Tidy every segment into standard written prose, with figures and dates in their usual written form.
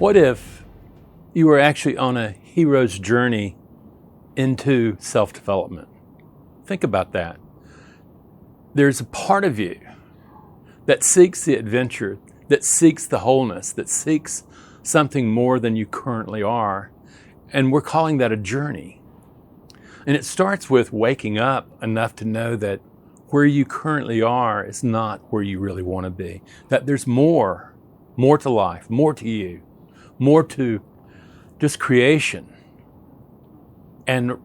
What if you were actually on a hero's journey into self-development? Think about that. There's a part of you that seeks the adventure, that seeks the wholeness, that seeks something more than you currently are. And we're calling that a journey. And it starts with waking up enough to know that where you currently are is not where you really want to be. That there's more to life, more to you, more to just creation. And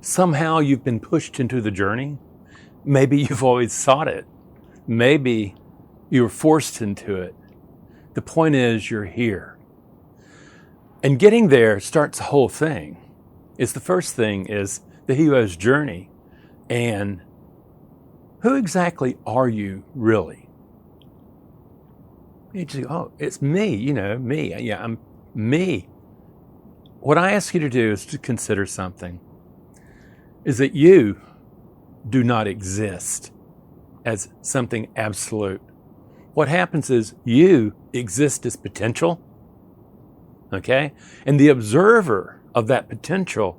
somehow you've been pushed into the journey. Maybe you've always sought it. Maybe you were forced into it. The point is, you're here. And getting there starts the whole thing. The first thing is the hero's journey. And who exactly are you really? You just go, oh, it's me, me. Yeah, I'm me. What I ask you to do is to consider something. Is that you do not exist as something absolute. What happens is you exist as potential, okay? And the observer of that potential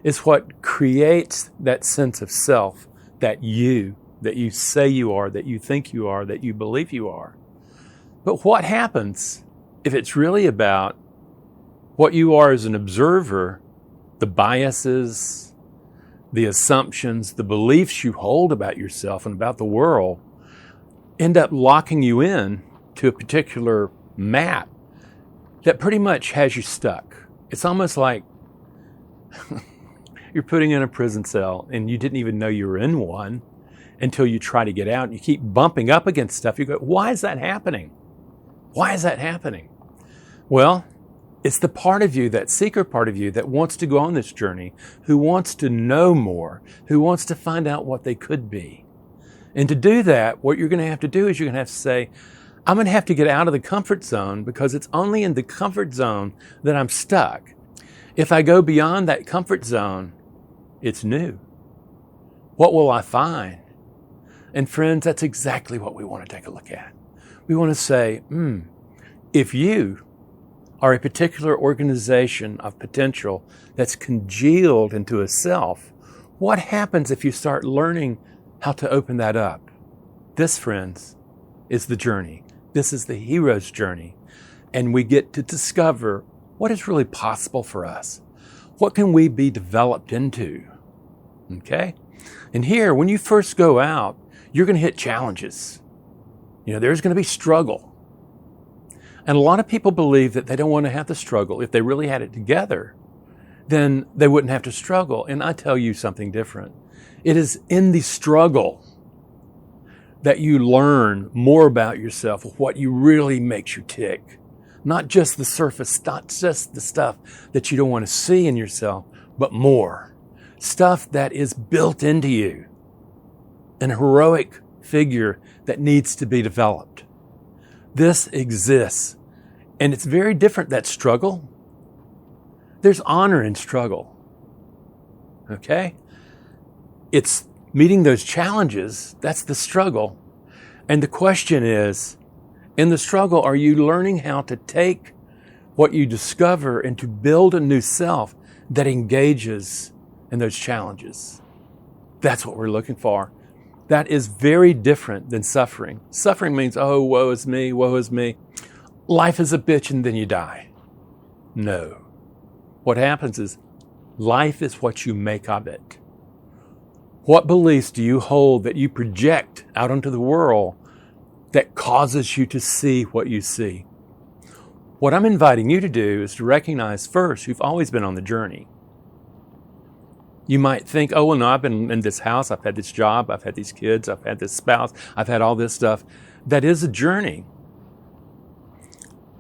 is what creates that sense of self that you say you are, that you think you are, that you believe you are. But what happens if it's really about what you are as an observer, the biases, the assumptions, the beliefs you hold about yourself and about the world end up locking you in to a particular map that pretty much has you stuck. It's almost like you're putting in a prison cell and you didn't even know you were in one until you try to get out and you keep bumping up against stuff. You go, why is that happening? Why is that happening? Well, it's the part of you, that seeker part of you, that wants to go on this journey, who wants to know more, who wants to find out what they could be. And to do that, what you're going to have to do is you're going to have to say, I'm going to have to get out of the comfort zone because it's only in the comfort zone that I'm stuck. If I go beyond that comfort zone, it's new. What will I find? And friends, that's exactly what we want to take a look at. We want to say, if you are a particular organization of potential that's congealed into a self, what happens if you start learning how to open that up? This, friends, is the journey. This is the hero's journey. And we get to discover what is really possible for us. What can we be developed into? Okay? And here, when you first go out, you're going to hit challenges. There's going to be struggle. And a lot of people believe that they don't want to have to struggle. If they really had it together, then they wouldn't have to struggle. And I tell you something different. It is in the struggle that you learn more about yourself, what you really makes you tick. Not just the surface, not just the stuff that you don't want to see in yourself, but more. Stuff that is built into you. An heroic figure that needs to be developed. This exists. And it's very different, that struggle. There's honor in struggle. Okay? It's meeting those challenges. That's the struggle. And the question is, in the struggle, are you learning how to take what you discover and to build a new self that engages in those challenges? That's what we're looking for. That is very different than suffering. Suffering means, oh, woe is me, woe is me. Life is a bitch and then you die. No. What happens is life is what you make of it. What beliefs do you hold that you project out into the world that causes you to see what you see? What I'm inviting you to do is to recognize first, you've always been on the journey. You might think, oh, well, no, I've been in this house, I've had this job, I've had these kids, I've had this spouse, I've had all this stuff. That is a journey.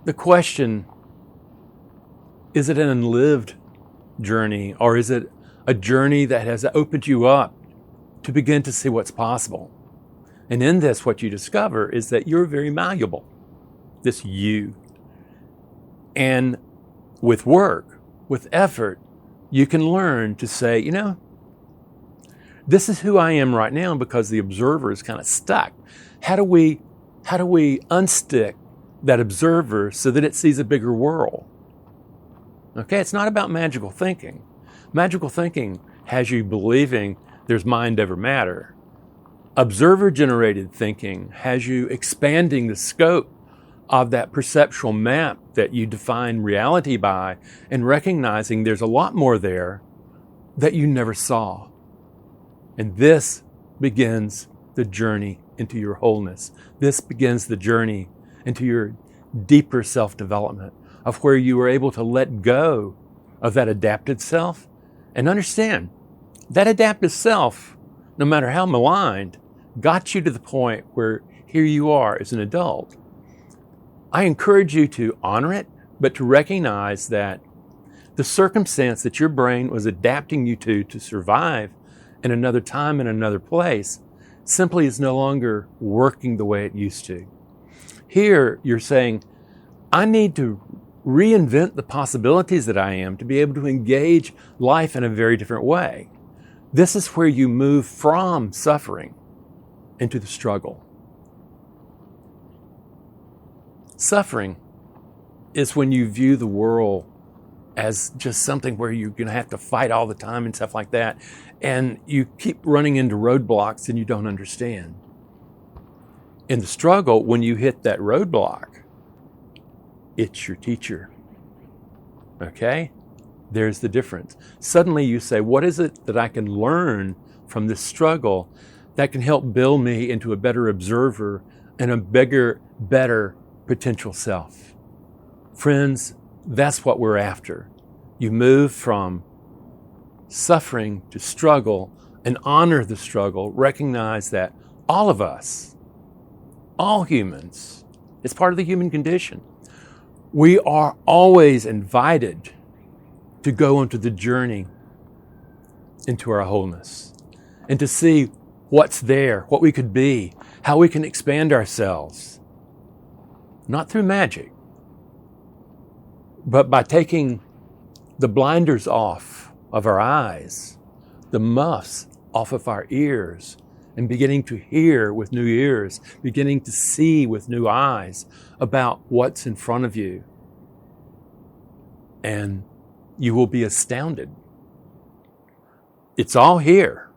The question, is it an unlived journey, or is it a journey that has opened you up to begin to see what's possible? And in this, what you discover is that you're very malleable, this you. And with work, with effort, you can learn to say, this is who I am right now because the observer is kind of stuck. How do we unstick that observer so that it sees a bigger world. Okay, it's not about magical thinking. Magical thinking has you believing there's mind over matter. Observer-generated thinking has you expanding the scope of that perceptual map that you define reality by and recognizing there's a lot more there that you never saw. And this begins the journey into your wholeness. This begins the journey into your deeper self-development of where you are able to let go of that adapted self and understand that adaptive self, no matter how maligned, got you to the point where here you are as an adult. I encourage you to honor it, but to recognize that the circumstance that your brain was adapting you to survive in another time, in another place, simply is no longer working the way it used to. Here, you're saying, I need to reinvent the possibilities that I am to be able to engage life in a very different way. This is where you move from suffering into the struggle. Suffering is when you view the world as just something where you're going to have to fight all the time and stuff like that, and you keep running into roadblocks and you don't understand. In the struggle, when you hit that roadblock, it's your teacher. Okay? There's the difference. Suddenly you say, what is it that I can learn from this struggle that can help build me into a better observer and a bigger, better potential self? Friends, that's what we're after. You move from suffering to struggle and honor the struggle. Recognize that all of us, all humans, it's part of the human condition. We are always invited to go into the journey into our wholeness and to see what's there, what we could be, how we can expand ourselves. Not through magic, but by taking the blinders off of our eyes, the muffs off of our ears, and beginning to hear with new ears, beginning to see with new eyes about what's in front of you. And you will be astounded. It's all here.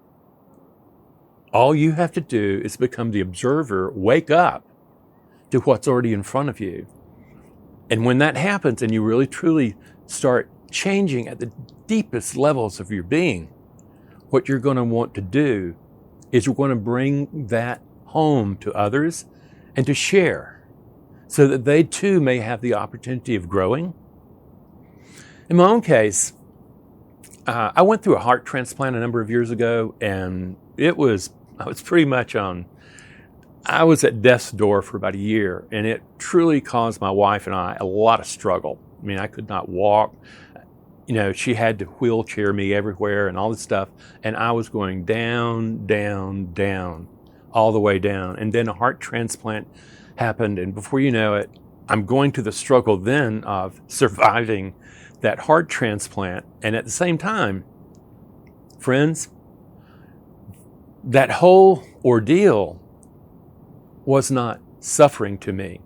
All you have to do is become the observer, wake up to what's already in front of you. And when that happens and you really truly start changing at the deepest levels of your being, what you're going to want to do is you're going to bring that home to others and to share so that they too may have the opportunity of growing. In my own case, I went through a heart transplant a number of years ago, and I was pretty much I was at death's door for about a year, and it truly caused my wife and I a lot of struggle. I mean, I could not walk. You know, she had to wheelchair me everywhere and all this stuff, and I was going down, down, down, all the way down. And then a heart transplant happened, and before you know it, I'm going to the struggle then of surviving that heart transplant. And at the same time, friends, that whole ordeal was not suffering to me.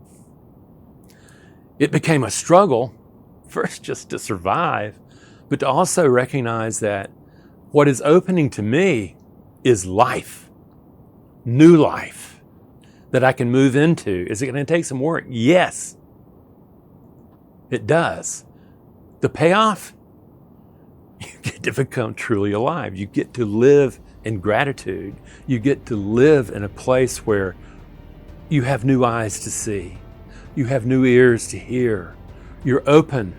It became a struggle, first just to survive, but to also recognize that what is opening to me is life, new life that I can move into. Is it going to take some work? Yes, it does. The payoff, you get to become truly alive. You get to live in gratitude. You get to live in a place where you have new eyes to see. You have new ears to hear. You're open.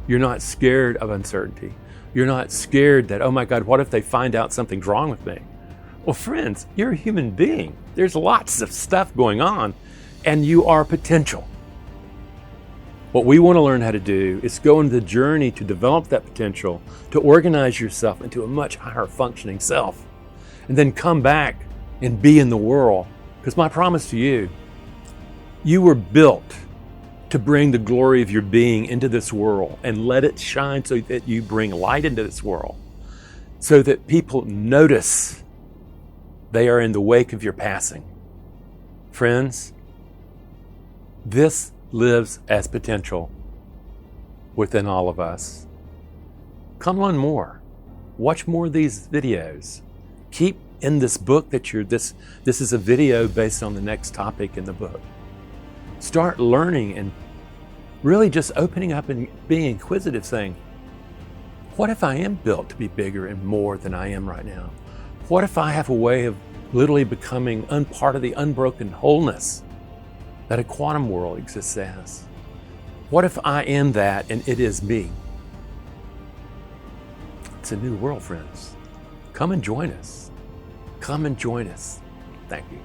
You're not scared of uncertainty. You're not scared that, oh my God, what if they find out something's wrong with me? Well, friends, you're a human being. There's lots of stuff going on, and you are potential. What we want to learn how to do is go into the journey to develop that potential, to organize yourself into a much higher functioning self, and then come back and be in the world. Because my promise to you, you were built to bring the glory of your being into this world and let it shine so that you bring light into this world, so that people notice they are in the wake of your passing. Friends, this lives as potential within all of us. Come learn more. Watch more of these videos. Keep in this book that this is a video based on the next topic in the book. Start learning and really just opening up and being inquisitive, saying, what if I am built to be bigger and more than I am right now? What if I have a way of literally becoming part of the unbroken wholeness that a quantum world exists as? What if I am that and it is me? It's a new world, friends. Come and join us. Come and join us. Thank you.